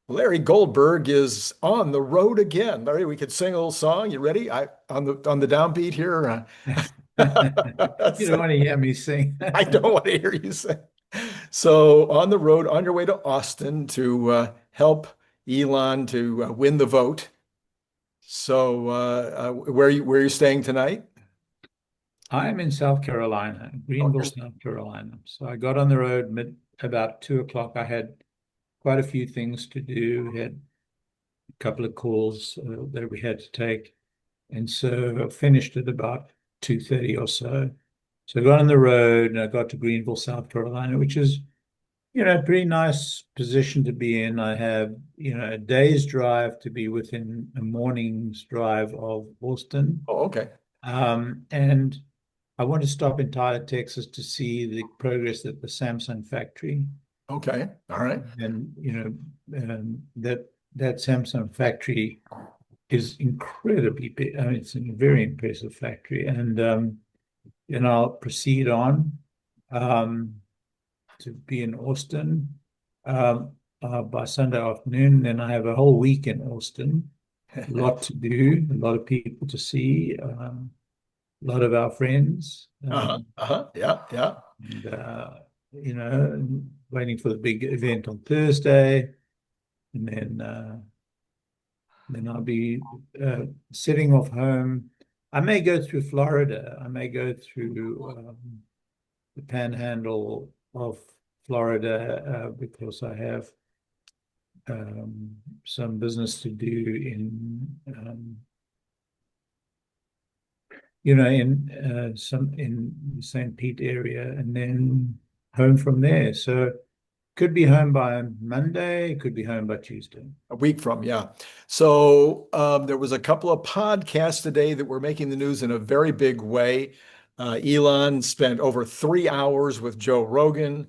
Larry Goldberg is on the road again. Larry, we could sing a little song. You ready? I on the downbeat here. You don't want to hear me sing. I don't want to hear you sing. So on the road, on your way to Austin to help Elon to win the vote. So where are you staying tonight? I'm in South Carolina, Oh, Greenville, South Carolina. So I got on the road mid about 2 o'clock. I had quite a few things to do. We had a couple of calls that we had to take, and so I finished at about 2:30 or so. So I got on the road and I got to Greenville, South Carolina, which is, a pretty nice position to be in. I have, a day's drive to be within a morning's drive of Austin. oh, okay. And I want to stop in Tyler, Texas to see the progress at the Samsung factory. Okay. All right. And, that Samsung factory is incredibly big. I mean, it's a very impressive factory. And I'll proceed on um, to be in Austin by Sunday afternoon. Then I have a whole week in Austin, a lot to do, a lot of people to see, a lot of our friends. Uh-huh. Uh-huh. Yeah. Yeah. And, waiting for the big event on Thursday, and then I'll be setting off home. I may go through Florida. I may go through the panhandle of Florida because I have some business to do in the St. Pete area, and then home from there. So could be home by Monday, could be home by Tuesday. A week from, yeah. So there was a couple of podcasts today that were making the news in a very big way. Elon spent over 3 hours with Joe Rogan.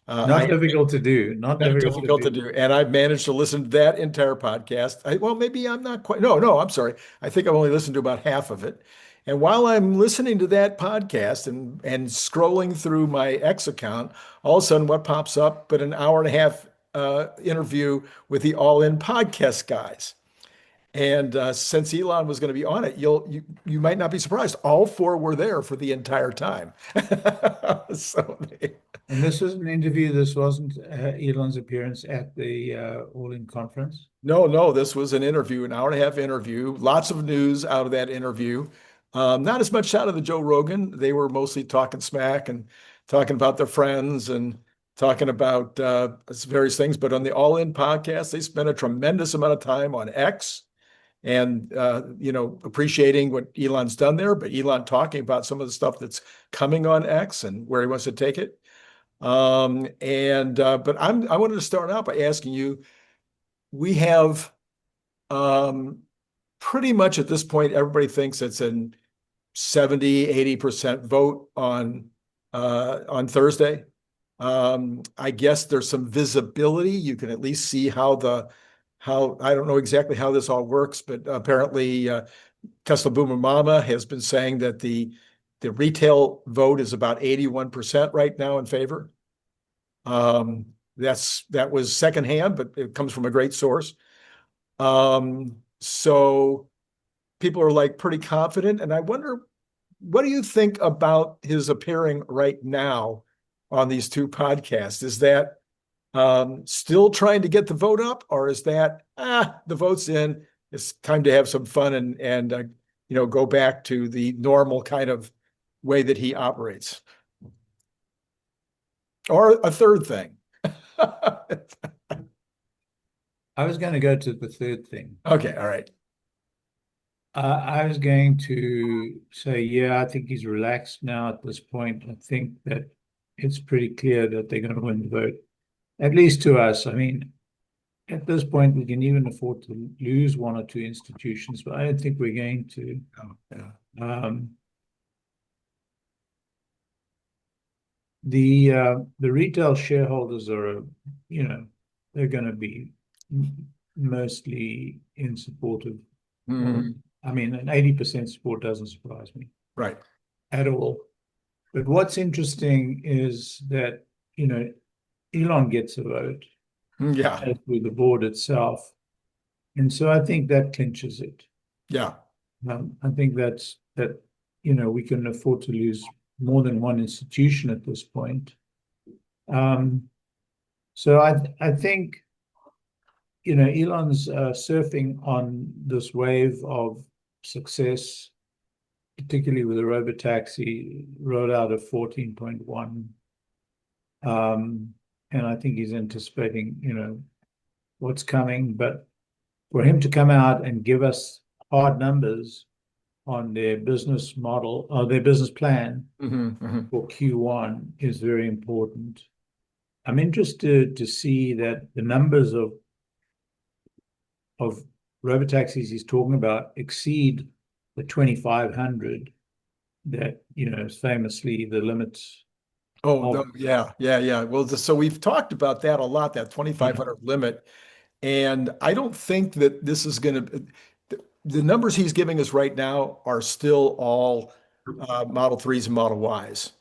Not I difficult to do. Not Very difficult to difficult to do. do, and I've managed to listen to that entire podcast. Well, maybe I'm not quite. No, no, I'm sorry. I think I've only listened to about half of it. And while I'm listening to that podcast and scrolling through my X account, all of a sudden, what pops up? But an hour and a half interview with the All In podcast guys. And since Elon was going to be on it, you might not be surprised. All four were there for the entire time. So And this was an interview. This wasn't Elon's appearance at the All-In conference. no, no, this was an interview, an hour and a half interview. Lots of news out of that interview. Not as much out of the Joe Rogan. They were mostly talking smack and talking about their friends and talking about various things. But on the All In podcast, they spent a tremendous amount of time on X and appreciating what Elon's done there, but Elon talking about some of the stuff that's coming on X and where he wants to take it. But I wanted to start out by asking you, we have um, pretty much at this point, everybody thinks it's an 70-80% vote on Thursday. I guess there's some visibility. You can at least see how I don't know exactly how this all works, but apparently Tesla Boomer Mama has been saying that the retail vote is about 81% right now in favor. That was secondhand, but it comes from a great source. So people are like pretty confident, and I wonder, what do you think about his appearing right now on these two podcasts? Is that still trying to get the vote up, or is that the vote's in? It's time to have some fun and go back to the normal kind of way that he operates, or a third thing? I was going to go to the third thing. Okay, all right. I was going to say, yeah, I think he's relaxed now at this point. I think that it's pretty clear that they're going to win the vote, at least to us. I mean, at this point, we can even afford to lose one or two institutions, but I don't think we're going to. Oh, yeah. Um, the retail shareholders are, they're going to be mostly in support of. Mhm. I mean, an 80% support doesn't surprise me Right. at all. But what's interesting is that, Elon gets a vote. Yeah. as with the board itself. And so I think that clinches it. Yeah. I think that, we can afford to lose more than one institution at this point. So I think, Elon's surfing on this wave of success, particularly with the Robotaxi rollout of 14.1. And I think he's anticipating, what's coming. But for him to come out and give us hard numbers on their business model or their business plan for Q1 is very important. I'm interested to see that the numbers of robotaxis he's talking about exceed the 2,500 that, is famously the limits. Oh, yeah. Well, so we've talked about that a lot, that 2,500 limit. And I don't think that this is going to, the numbers he's giving us right now are still all Model 3s and Model Ys.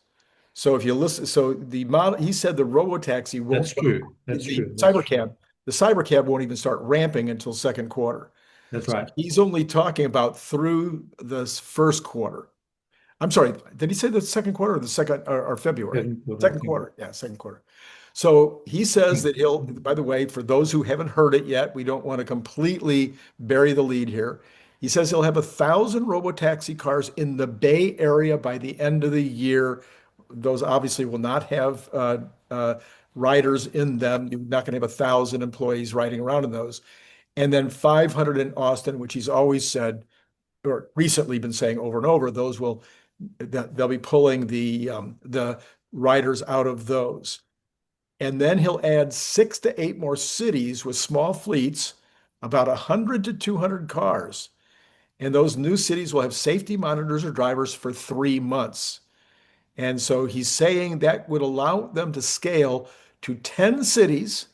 So if you listen, so the model, he said the Robotaxi won't, That's true. That's the true. That's true. the Cybercab won't even start ramping until second quarter. That's right. He's only talking about through the first quarter. I'm sorry, did he say the second quarter or the second or February? Second quarter. Yeah, second quarter. So he says that he'll, by the way, for those who haven't heard it yet, we don't want to completely bury the lead here. He says he'll have 1,000 robotaxi cars in the Bay Area by the end of the year. Those obviously will not have riders in them. You're not going to have 1,000 employees riding around in those. And then 500 in Austin, which he's always said, or recently been saying over and over, they'll be pulling the riders out of those. And then he'll add 6 to 8 more cities with small fleets, about 100 to 200 cars. And those new cities will have safety monitors or drivers for 3 months. And so he's saying that would allow them to scale to 10 cities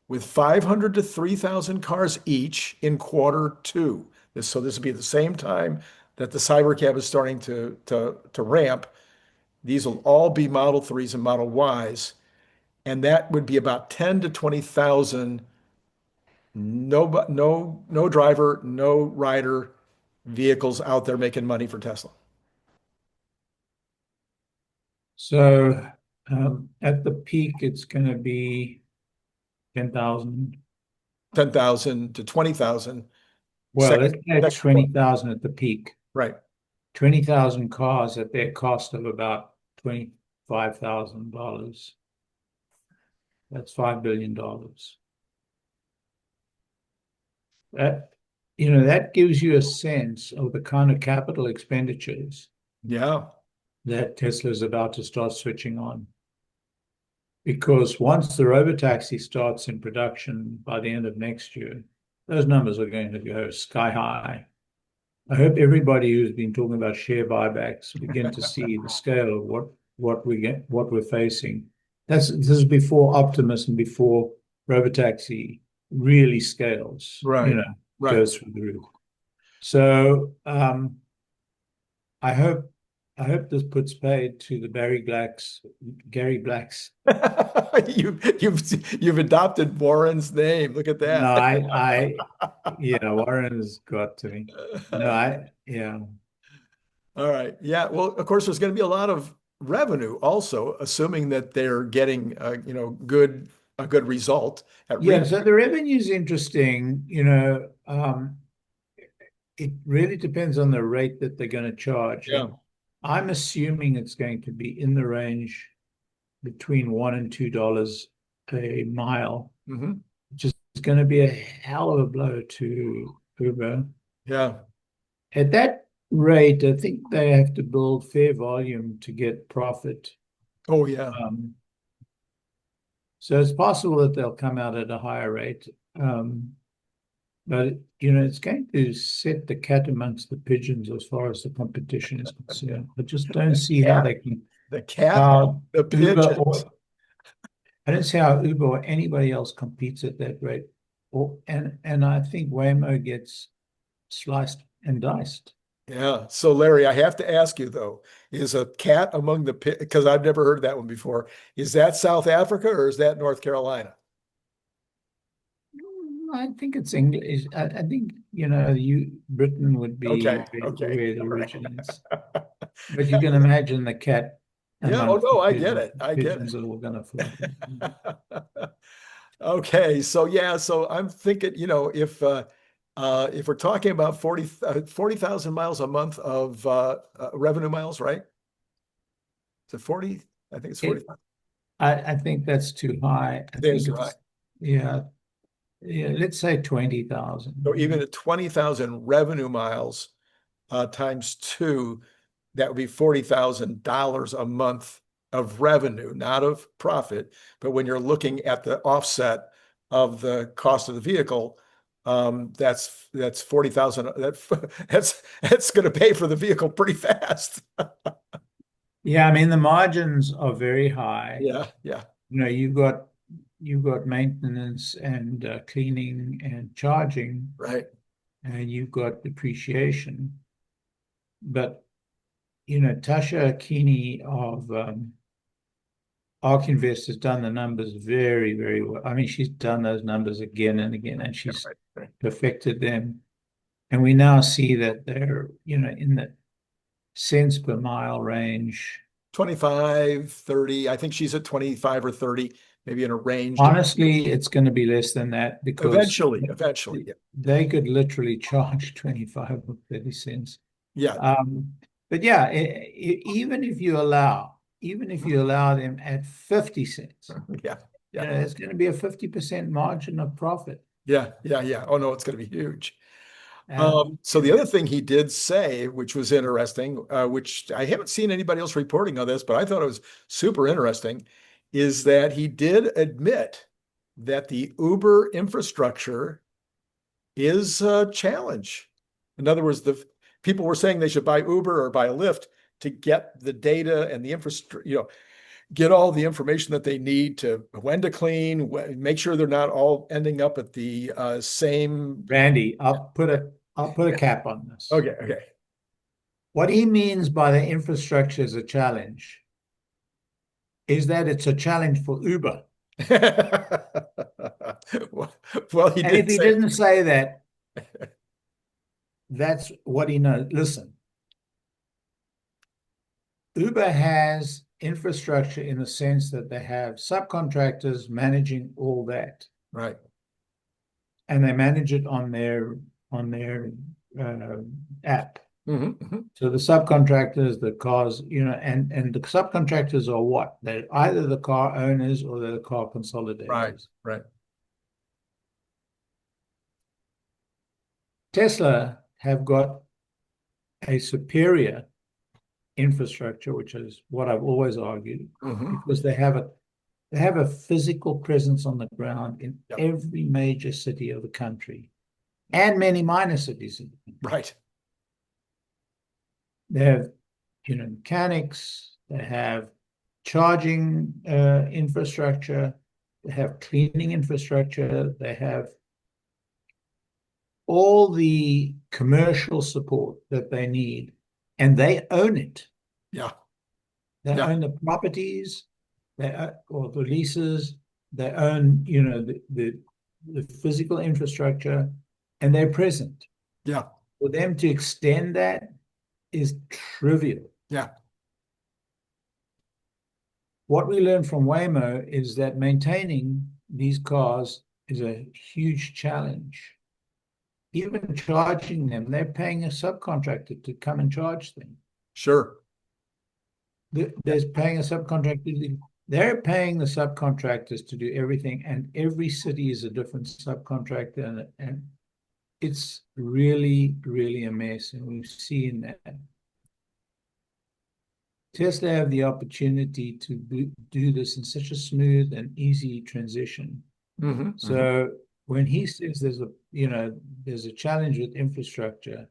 with 500 to 3,000 cars each in quarter 2. So this will be at the same time that the Cybercab is starting to ramp. These will all be Model 3s and Model Ys. And that would be about 10 to 20,000 no driver, no rider vehicles out there making money for Tesla. So at the peak, it's going to be 10,000. 10,000 to 20,000. Well, let's say 20,000 at the peak. Right. 20,000 cars at their cost of about $25,000. That's $5 billion. That gives you a sense of the kind of capital expenditures that Tesla is about to start switching on. Because once the Robotaxi starts in production by the end of next year, those numbers are going to go sky high. I hope everybody who's been talking about share buybacks begin to see the scale of what we're facing. This is before Optimus and before Robotaxi really scales, goes through the roof. So I hope this puts paid to the Gary Blacks. You've adopted Warren's name. Look at that. No, Warren has got to me. No, All right. Yeah. Well, of course, there's going to be a lot of revenue also, assuming that they're getting a good result at retail. So the revenue is interesting. It really depends on the rate that they're going to charge. Yeah. I'm assuming it's going to be in the range between $1 and $2 a mile, which is going to be a hell of a blow to Uber. Yeah. At that rate, I think they have to build fair volume to get profit. Oh, yeah. So it's possible that they'll come out at a higher rate. But, it's going to set the cat amongst the pigeons as far as the competition is concerned. I just don't see how they can. The cat, the pigeons. I don't see how Uber or anybody else competes at that rate. And I think Waymo gets sliced and diced. Yeah. So, Larry, I have to ask you, though, is a cat among the because I've never heard that one before. Is that South Africa or is that North Carolina? I think it's English. I think, Britain would be Okay, where the all right. origin is. But you can imagine the cat Yeah, oh amongst no, the I get it. I get pigeons are all going to fly. it. Okay, so yeah, so I'm thinking, if we're talking about 40,000 miles a month of revenue miles, right? Is it 40? I think it's 40. I think that's too high. I think That's right. it's, yeah, let's say 20,000. So even at 20,000 revenue miles times two, that would be $40,000 a month of revenue, not of profit. But when you're looking at the offset of the cost of the vehicle, that's 40,000. That's going to pay for the vehicle pretty fast. Yeah, I mean the margins are very high. Yeah, yeah. You've got maintenance and cleaning and charging, Right. and you've got depreciation. But Tasha Keeney of ARK Invest has done the numbers very, very well. I mean, she's done those numbers again and again, and she's Right. perfected them. And we now see that they're, in the cents per mile range. 25, 30. I think she's at 25 or 30, maybe in a range. Honestly, it's going to be less than that because Eventually, yeah. they could literally charge 25 or 30 cents. Yeah. But yeah, even if you allow them at 50 cents, Yeah. Yeah. it's going to be a 50% margin of profit. Yeah. Yeah. Yeah. Oh no, it's going to be huge. Um, So the other thing he did say, which was interesting, which I haven't seen anybody else reporting on this, but I thought it was super interesting, is that he did admit that the Uber infrastructure is a challenge. In other words, the people were saying they should buy Uber or buy Lyft to get the data and the infrastructure, get all the information that they need to when to clean, make sure they're not all ending up at the same. Randy, I'll put a cap on this. Okay, okay. What he means by the infrastructure is a challenge is that it's a challenge for Uber. Well, he And did if he say didn't say that, that's what he knows. Listen, Uber has infrastructure in the sense that they have subcontractors managing all that, right. and they manage it on their app. So the subcontractors, the cars, and the subcontractors are what? They're either the car owners or they're the car consolidators. Right, right. Tesla have got a superior infrastructure, which is what I've always argued, because they have a physical presence on the ground in every major city of the country and many minor cities. Right. They have, mechanics, they have charging infrastructure, they have cleaning infrastructure, they have all the commercial support that they need, and they own it. Yeah. They own the properties, or the leases, they own, the physical infrastructure, and they're present. Yeah. For them to extend that is trivial. Yeah. What we learned from Waymo is that maintaining these cars is a huge challenge. Even charging them, they're paying a subcontractor to come and charge them. Sure. There's paying a subcontractor. They're paying the subcontractors to do everything, and every city is a different subcontractor, and it's really, really a mess, and we've seen that. Tesla have the opportunity to do this in such a smooth and easy transition. So when he says there's a challenge with infrastructure,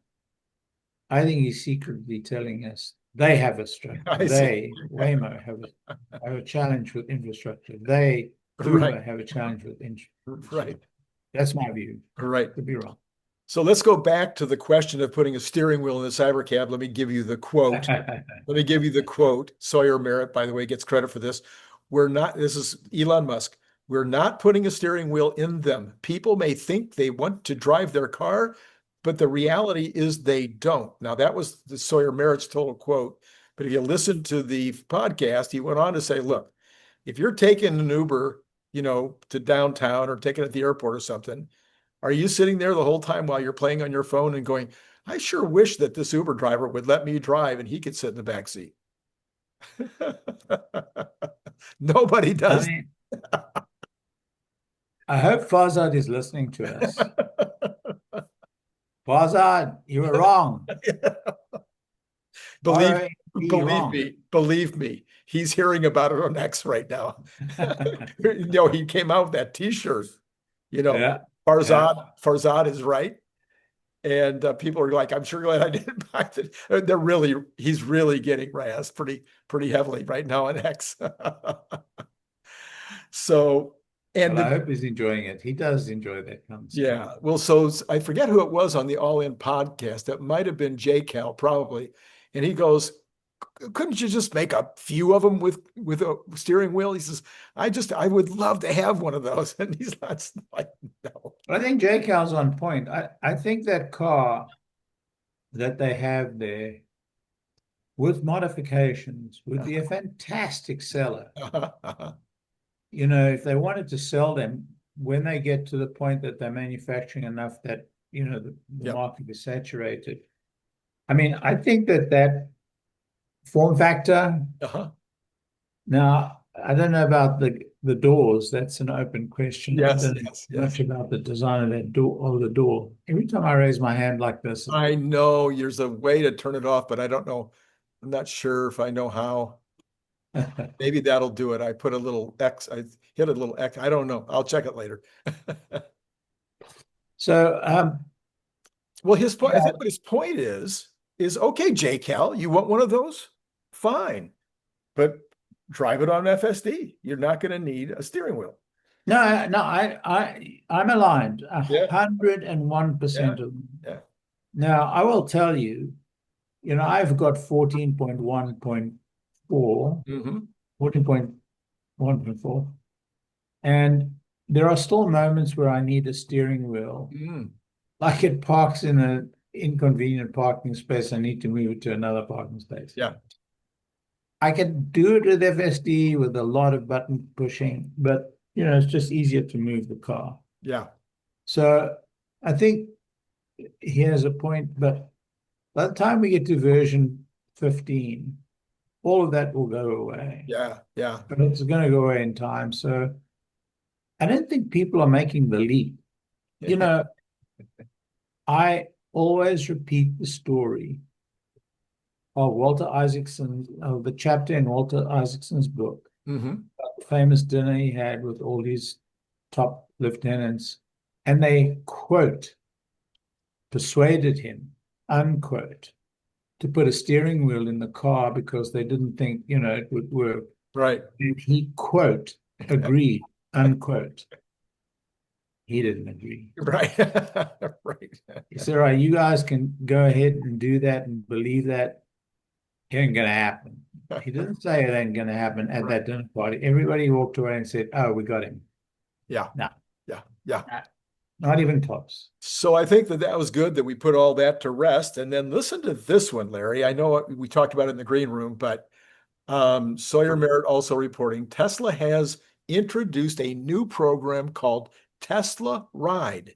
I think he's secretly telling us they have a structure. Waymo have a challenge with infrastructure. Uber have a challenge with infrastructure. Right. That's my view. Right. Could be wrong. So let's go back to the question of putting a steering wheel in the cybercab. Let me give you the quote. Sawyer Merritt, by the way, gets credit for this. This is Elon Musk. We're not putting a steering wheel in them. People may think they want to drive their car, but the reality is they don't. Now, that was the Sawyer Merritt's total quote. But if you listen to the podcast, he went on to say, look, if you're taking an Uber, to downtown or taking it at the airport or something, are you sitting there the whole time while you're playing on your phone and going, I sure wish that this Uber driver would let me drive and he could sit in the back seat? Nobody I does. mean, I hope Farzad is listening to us. Farzad, you were wrong. Believe, wrong. believe me, he's hearing about it on X right now. He came out with that T-shirt. Yeah. Farzad is right, and people are like, "I'm sure glad I didn't buy it." He's really getting razzed pretty heavily right now on X. So, and I hope he's enjoying it. He does enjoy that kind of stuff. yeah. Well, so I forget who it was on the All In podcast. It might have been 𝐒𝐿 probably. And he goes, couldn't you just make a few of them with a steering wheel? He says, I would love to have one of those. And he's not like, no. I think 𝐒𝐿's on point. I think that car that they have there with modifications would be a fantastic seller. If they wanted to sell them when they get to the point that they're manufacturing enough that, the market is saturated. I mean, I think that form factor. Now, I don't know about the doors. That's an open question. Yes, I don't know much about the design of that door or the door. Every time I raise my hand like this, I know there's a way to turn it off, but I don't know. I'm not sure if I know how. Maybe that'll do it. I put a little X. I hit a little X. I don't know. I'll check it later. So, well, his point. I think what his point is okay, 𝐒𝐿, you want one of those? Fine, but drive it on FSD. You're not going to need a steering wheel. No, I'm aligned 101% of them. Yeah. Now, I will tell you, I've got 14.1.4, 14.1.4, and there are still moments where I need a steering wheel. Like it parks in an inconvenient parking space. I need to move it to another parking space. Yeah. I can do it with FSD with a lot of button pushing, but it's just easier to move the car. Yeah. So I think he has a point, but by the time we get to version 15, all of that will go away. Yeah. Yeah. But it's going to go away in time. So I don't think people are making the leap. I always repeat the story of Walter Isaacson, of the chapter in Walter Isaacson's book, Mm-hmm. the famous dinner he had with all his top lieutenants, and they, quote, persuaded him, unquote, to put a steering wheel in the car because they didn't think, it would work. Right. And he, quote, agreed, unquote. He didn't agree. Right. Right. He said, all right, you guys can go ahead and do that and believe that. It ain't going to happen. He didn't say it ain't going to happen at that dinner party. Everybody walked away and said, oh, we got him. Yeah. No. Yeah. Yeah. Not even close. So I think that was good that we put all that to rest. And then listen to this one, Larry. I know we talked about it in the green room, but Sawyer Merritt also reporting Tesla has introduced a new program called Tesla Ride.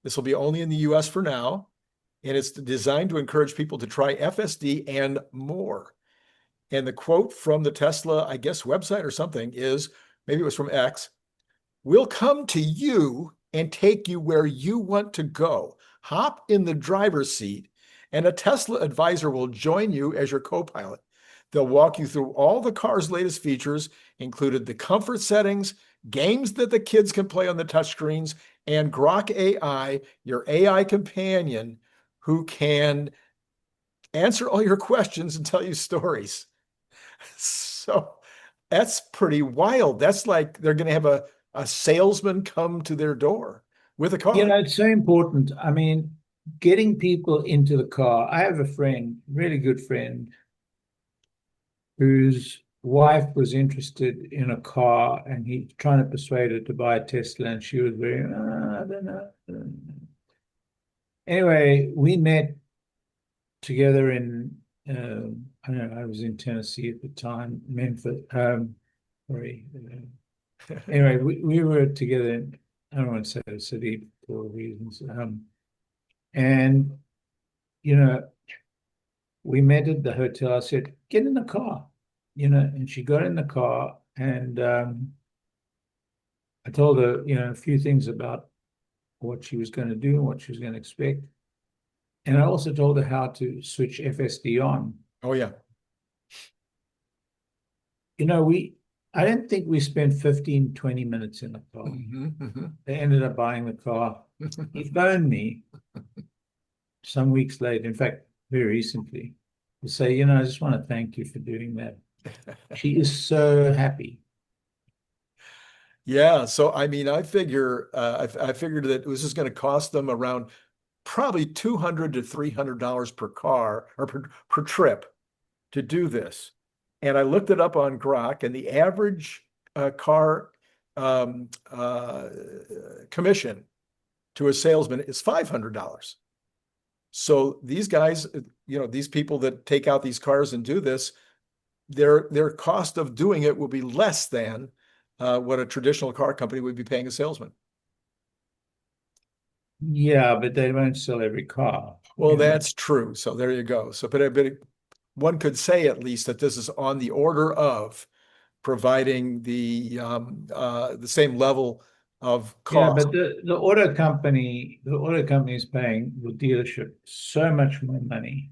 This will be only in the US for now, and it's designed to encourage people to try FSD and more. And the quote from the Tesla, I guess, website or something is, maybe it was from X, "We'll come to you and take you where you want to go. Hop in the driver's seat, and a Tesla advisor will join you as your co-pilot. They'll walk you through all the car's latest features, included the comfort settings, games that the kids can play on the touchscreens, and Grok AI, your AI companion, who can answer all your questions and tell you stories." So that's pretty wild. That's like they're going to have a salesman come to their door with a car. It's so important. I mean, getting people into the car. I have a friend, really good friend, whose wife was interested in a car, and he's trying to persuade her to buy a Tesla, and she was very, I don't know. Anyway, we met together in, I don't know, I was in Tennessee at the time, Memphis. Sorry. Anyway, we were together in, I don't want to say the city for reasons. And, you know, we met at the hotel. I said, get in the car, and she got in the car, and I told her, a few things about what she was going to do and what she was going to expect. And I also told her how to switch FSD on. Oh, yeah. I don't think we spent 15, 20 minutes in the car. They ended up buying the car. He phoned me some weeks later, in fact, very recently, to say, I just want to thank you for doing that. She is so happy. Yeah. So, I mean, I figured that it was just going to cost them around probably $200 to $300 per car or per trip to do this. And I looked it up on Grok, and the average car commission to a salesman is $500. So these guys, these people that take out these cars and do this, their cost of doing it will be less than what a traditional car company would be paying a salesman. Yeah, but they won't sell every car. Well, that's true. So there you go. So, but one could say at least that this is on the order of providing the same level of cost. Yeah, but the auto company is paying the dealership so much more money.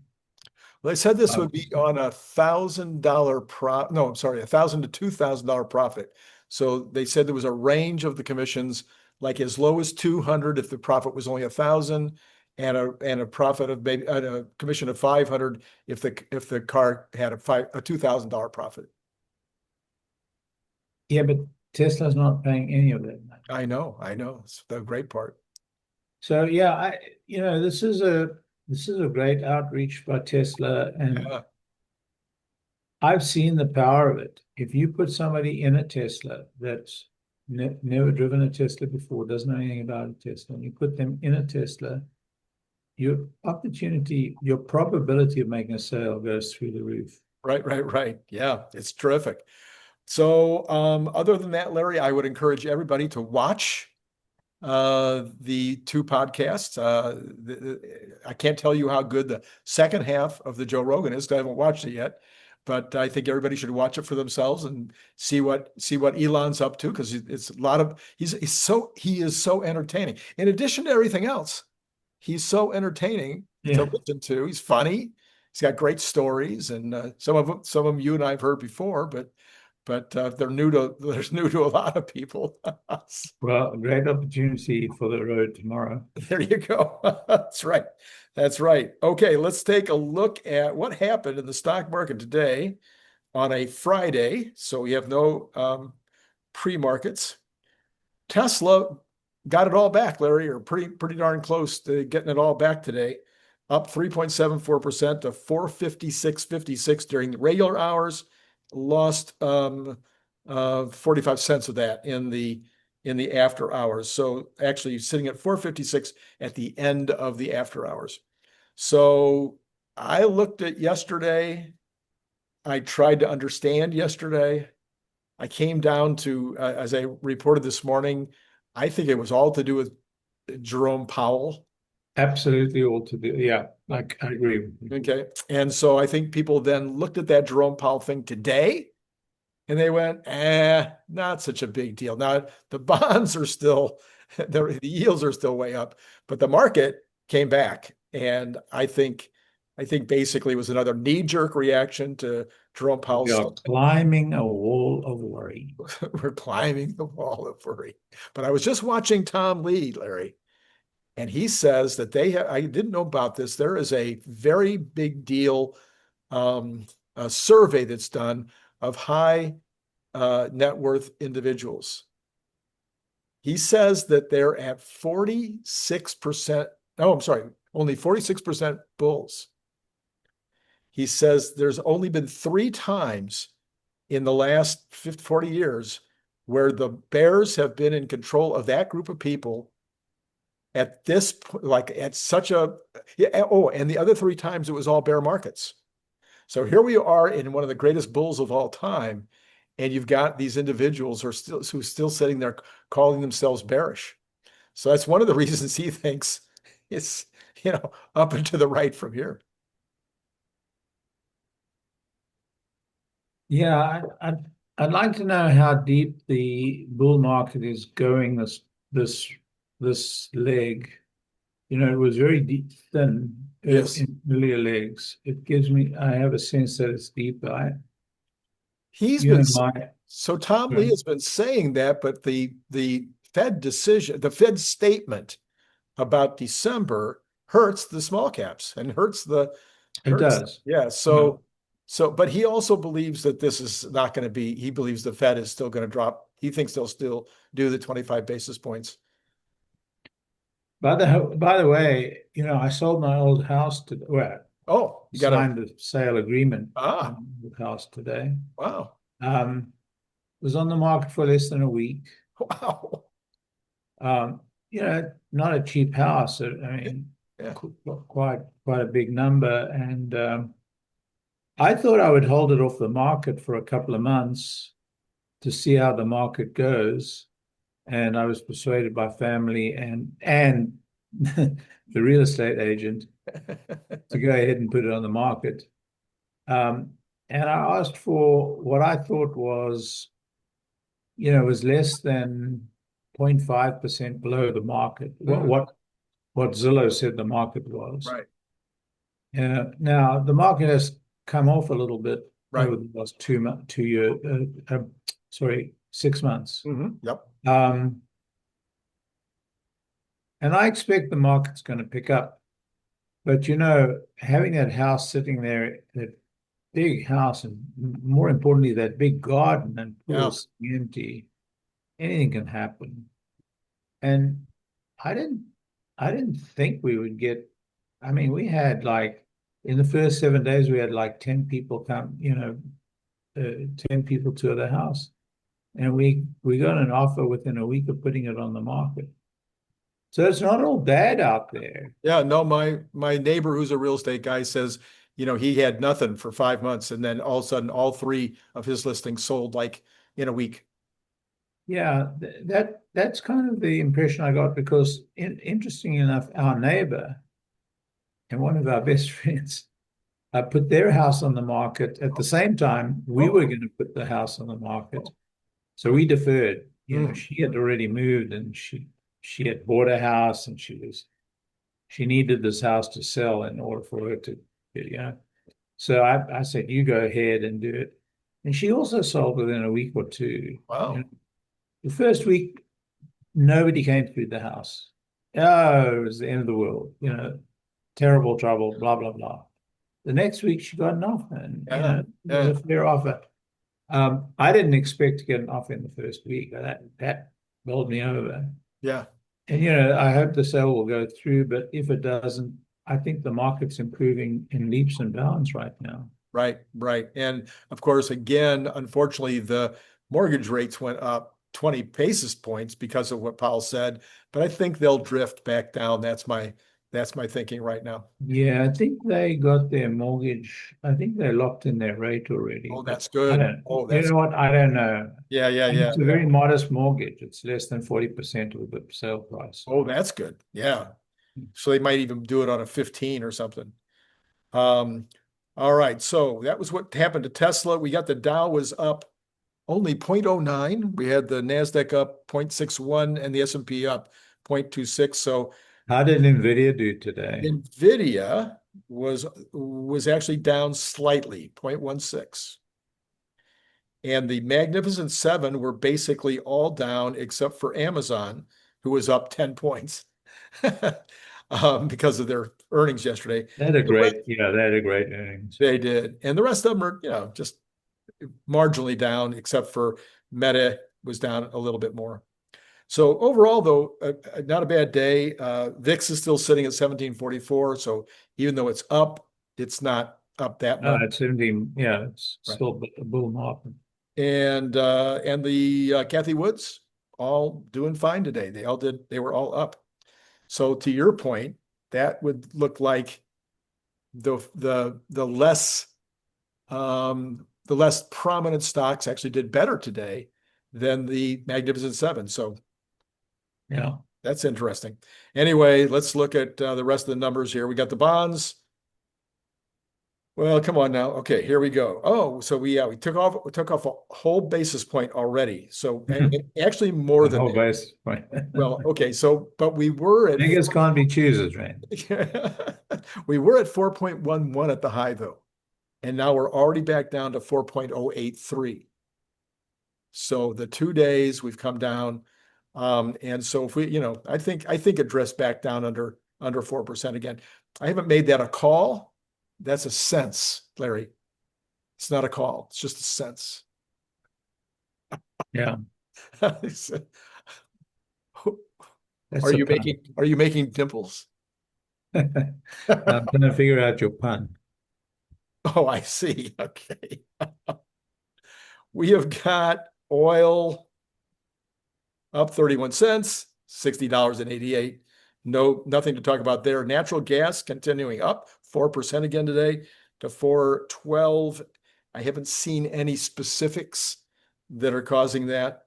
Well, they said this would be on $1,000 no, I'm sorry, $1,000 to $2,000 profit. So they said there was a range of the commissions, like as low as 200 if the profit was only 1,000, and a profit of maybe a commission of 500 if the car had a $2,000 profit. Yeah, but Tesla's not paying any of that money. I know. It's the great part. So yeah, this is a great outreach by Tesla, and Yeah. I've seen the power of it. If you put somebody in a Tesla that's never driven a Tesla before, doesn't know anything about a Tesla, and you put them in a Tesla, your probability of making a sale goes through the roof. Right. Yeah, it's terrific. So other than that, Larry, I would encourage everybody to watch the two podcasts. I can't tell you how good the second half of the Joe Rogan is, 'cause I haven't watched it yet. But I think everybody should watch it for themselves and see what Elon's up to, because it's a lot of he is so entertaining. In addition to everything else, he's so entertaining to listen to. He's funny. He's got great stories, and some of them you and I have heard before, but they're new to a lot of people. Well, a great opportunity for the road tomorrow. There you go. That's right. Okay, let's take a look at what happened in the stock market today on a Friday. So we have no pre-markets. Tesla got it all back, Larry, or pretty darn close to getting it all back today. Up 3.74% to 456.56 during the regular hours. Lost 45 cents of that in the after hours. So actually sitting at 456 at the end of the after hours. So I looked at yesterday. I tried to understand yesterday. I came down to, as I reported this morning, I think it was all to do with Jerome Powell. Absolutely all to do. Yeah, I agree with you. Okay. And so I think people then looked at that Jerome Powell thing today and they went, not such a big deal. Now the bonds are still, the yields are still way up, but the market came back. And I think basically it was another knee-jerk reaction to Jerome Powell's. We are climbing a wall of worry. We're climbing the wall of worry. But I was just watching Tom Lee, Larry, and he says that I didn't know about this. There is a very big deal a survey that's done of high net worth individuals. He says that they're at 46%. Oh, I'm sorry, only 46% bulls. He says there's only been 3 times in the last 50, 40 years where the bears have been in control of that group of people at this, like at such a, yeah, oh, and the other 3 times it was all bear markets. So here we are in one of the greatest bulls of all time, and you've got these individuals who are still sitting there calling themselves bearish. So that's one of the reasons he thinks it's, up and to the right from here. Yeah, I'd like to know how deep the bull market is going this leg. It was very deep, thin Yes. in earlier legs. I have a sense that it's deeper. He's You been, know, my so Tom Lee has been saying that, but the Fed decision, the Fed statement about December hurts the small caps and it does. yeah. Yeah. But he also believes that this is not going to be, he believes the Fed is still going to drop. He thinks they'll still do the 25 basis points. By the way, I sold my old house to Oh, you got signed a sale agreement ah, on the house today. wow. Was on the market for less than a week. Wow. Not a cheap house. I mean, Yeah. quite a big number. And I thought I would hold it off the market for a couple of months to see how the market goes. And I was persuaded by family and the real estate agent to go ahead and put it on the market. And I asked for what I thought was less than 0.5% below the market. What Zillow said the market was. Right. Now the market has come off a little bit Right. over the last 2 years. 6 months. Yep. And I expect the market's going to pick up. But having that house sitting there, that big house, and more importantly, that big garden and pools empty, anything can happen. And I didn't think we would get. I mean, we had in the first 7 days, we had 10 people come, 10 people tour the house. And we got an offer within a week of putting it on the market. So it's not all bad out there. Yeah, no, my neighbor who's a real estate guy says, he had nothing for 5 months, and then all of a sudden all 3 of his listings sold in a week. Yeah, that's kind of the impression I got, because interesting enough, our neighbor and one of our best friends put their house on the market at the same time we were going to put the house on the market. So we deferred. She had already moved, and she had bought a house, and she needed this house to sell in order for her to, So I said, you go ahead and do it. And she also sold within a week or 2. Wow. The first week, nobody came through the house. Oh, it was the end of the world, terrible trouble, blah, blah, blah. The next week, she got an offer, and it was a fair offer. I didn't expect to get an offer in the first week. That bowled me over. Yeah. And I hope the sale will go through, but if it doesn't, I think the market's improving in leaps and bounds right now. Right, right. And of course, again, unfortunately, the mortgage rates went up 20 basis points because of what Powell said, but I think they'll drift back down. That's my thinking right now. Yeah, I think they got their mortgage. I think they locked in their rate already. Oh, that's good. You know what? I don't know. Yeah. It's a very modest mortgage. It's less than 40% of the sale price. Oh, that's good. Yeah. So they might even do it on a 15 or something. All right. So that was what happened to Tesla. We got the Dow was up only 0.09. We had the NASDAQ up 0.61 and the S&P up 0.26. So how did NVIDIA do today? NVIDIA was actually down slightly, 0.16. And the Magnificent Seven were basically all down except for Amazon, who was up 10 points because of their earnings yesterday. They had a great earnings. They did. And the rest of them are, just marginally down, except for Meta was down a little bit more. So overall, though, not a bad day. VIX is still sitting at 1744. So even though it's up, it's not up that much. It's 17. Yeah, it's still a bull market. and the Kathy Woods all doing fine today. They were all up. So to your point, that would look like the less prominent stocks actually did better today than the Magnificent Seven. So Yeah. that's interesting. Anyway, let's look at the rest of the numbers here. We got the bonds. Well, come on now. Okay, here we go. Oh, so we took off a whole basis point already. So and actually more The than whole that. base. Right. Well, okay, so but we were at Beggars can't be choosers, right? we were at 4.11 at the high though. And now we're already back down to 4.083. So the 2 days we've come down. And so if we, I think it drifts back down under 4% again. I haven't made that a call. That's a sense, Larry. It's not a call. It's just a sense. Yeah. Are you making dimples? I'm going to figure out your pun. Oh, I see. Okay. We have got oil up 31 cents, $60.88. Nothing to talk about there. Natural gas continuing up 4% again today to 412. I haven't seen any specifics that are causing that.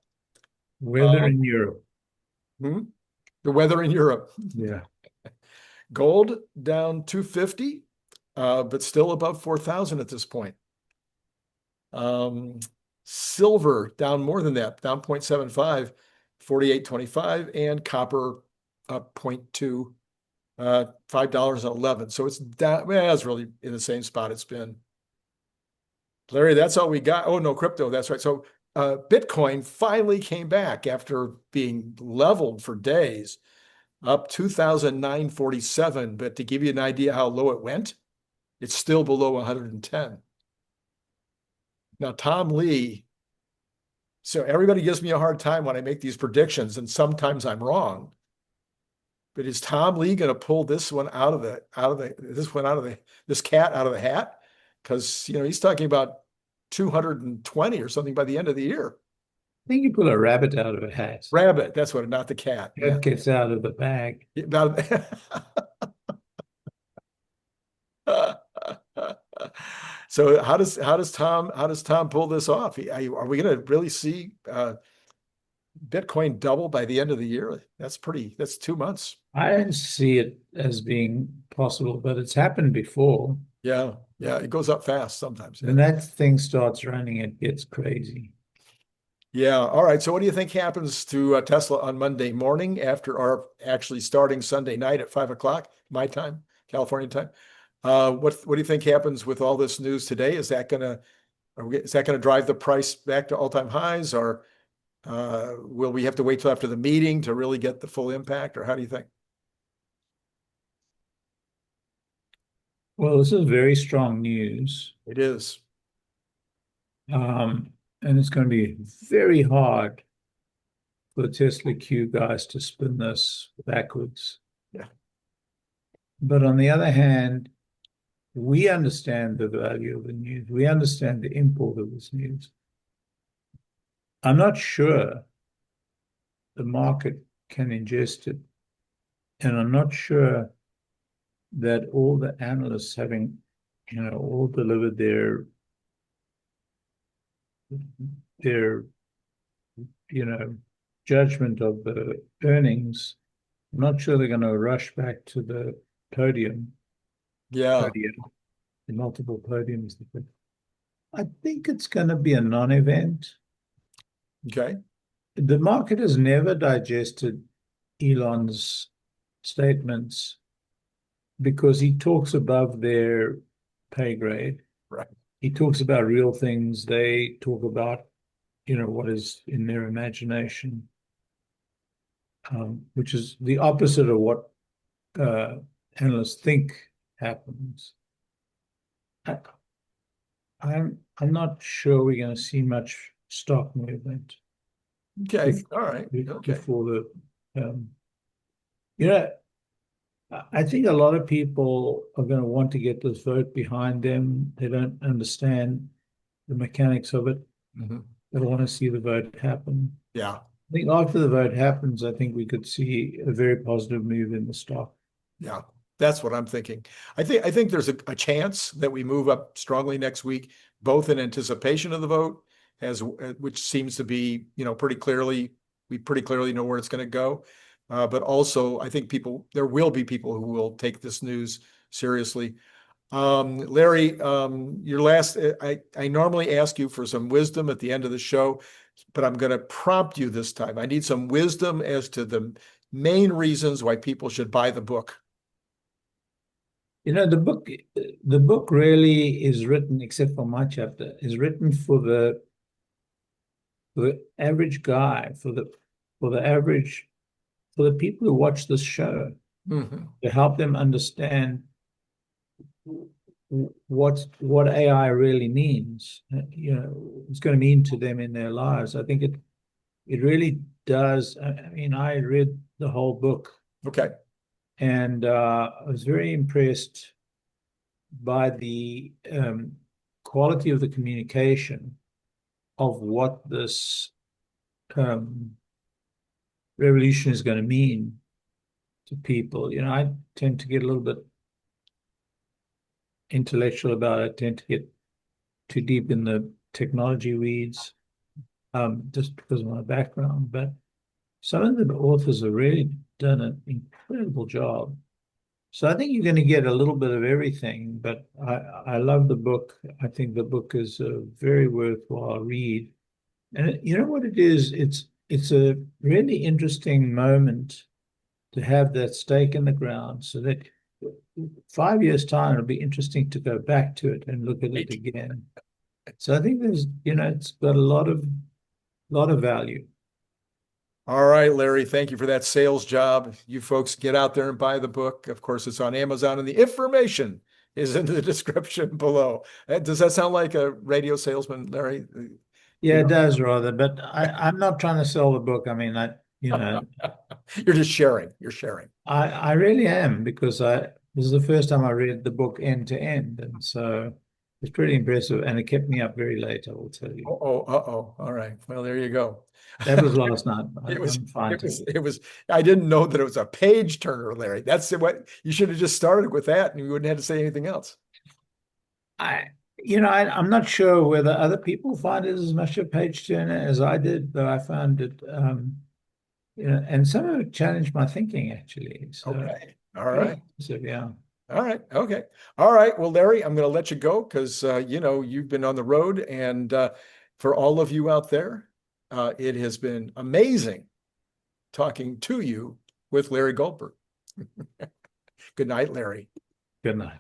Weather in Europe. The weather in Europe. Yeah. Gold down 250, but still above 4,000 at this point. Silver down more than that, down 0.75, 48.25, and copper up 0.2, $5.11. So it's down. Well, it's really in the same spot it's been. Larry, that's all we got. Oh no, crypto. That's right. So Bitcoin finally came back after being leveled for days, up 2,947. But to give you an idea how low it went, it's still below 110. Now, Tom Lee, so everybody gives me a hard time when I make these predictions, and sometimes I'm wrong. But is Tom Lee going to pull this cat out of the hat? Because he's talking about 220 or something by the end of the year. I think you pull a rabbit out of a hat. Rabbit, that's what, not the cat. It gets out of the bag. So how does Tom pull this off? Are we going to really see Bitcoin double by the end of the year? That's 2 months. I don't see it as being possible, but it's happened before. Yeah, it goes up fast sometimes. When that thing starts running, it gets crazy. Yeah. All right. So what do you think happens to Tesla on Monday morning after our actually starting Sunday night at 5 o'clock, my time, California time? What do you think happens with all this news today? Is that gonna drive the price back to all-time highs, or will we have to wait till after the meeting to really get the full impact, or how do you think? Well, this is very strong news. It is. And it's going to be very hard for the Tesla Q guys to spin this backwards. Yeah. But on the other hand, we understand the value of the news. We understand the import of this news. I'm not sure the market can ingest it. And I'm not sure that all the analysts having, all delivered their judgment of the earnings. I'm not sure they're going to rush back to the podium. Yeah. The multiple podiums. I think it's going to be a non-event. Okay. The market has never digested Elon's statements because he talks above their pay grade. Right. He talks about real things. They talk about, what is in their imagination, which is the opposite of what analysts think happens. I'm not sure we're going to see much stock movement. Okay. All right. Okay. Before I think a lot of people are going to want to get this vote behind them. They don't understand the mechanics of it. Mm-hmm. want to see the vote happen. Yeah. I think after the vote happens, I think we could see a very positive move in the stock. Yeah, that's what I'm thinking. I think there's a chance that we move up strongly next week, both in anticipation of the vote, as which seems to be, pretty clearly, we pretty clearly know where it's going to go. But also, I think there will be people who will take this news seriously. Larry, your last, I normally ask you for some wisdom at the end of the show, but I'm going to prompt you this time. I need some wisdom as to the main reasons why people should buy the book. The book really is written, except for my chapter, is written for the average guy, for the people who watch this show, to help them understand what AI really means. It's going to mean to them in their lives. I think it really does. I mean, I read the whole book. Okay. And I was very impressed by the quality of the communication of what this revolution is going to mean to people. I tend to get a little bit intellectual about it. I tend to get too deep in the technology weeds, just because of my background. But some of the authors have really done an incredible job. So I think you're going to get a little bit of everything, but I love the book. I think the book is a very worthwhile read. And you know what it is? It's a really interesting moment to have that stake in the ground, so that 5 years' time, it'll be interesting to go back to it and look at it again. So I think it's got a lot of value. All right, Larry, thank you for that sales job. You folks get out there and buy the book. Of course, it's on Amazon, and the information is in the description below. Does that sound like a radio salesman, Larry? Yeah, it does rather, but I'm not trying to sell the book. I mean, You're just sharing. You're sharing. I really am, because this is the first time I read the book end to end, and so it's pretty impressive, and it kept me up very late, I will tell you. Uh-oh. All right. Well, there you go. That was last night. It was, I'm fine. I didn't know that it was a page turner, Larry. That's what you should have just started with that, and you wouldn't have to say anything else. I'm not sure whether other people find it as much a page turner as I did, but I found it, and some of it challenged my thinking, actually. So, okay. All right. So, yeah. All right. Okay. All right. Well, Larry, I'm going to let you go because, you've been on the road, and for all of you out there, it has been amazing talking to you with Larry Goldberg. Good night, Larry. Good night.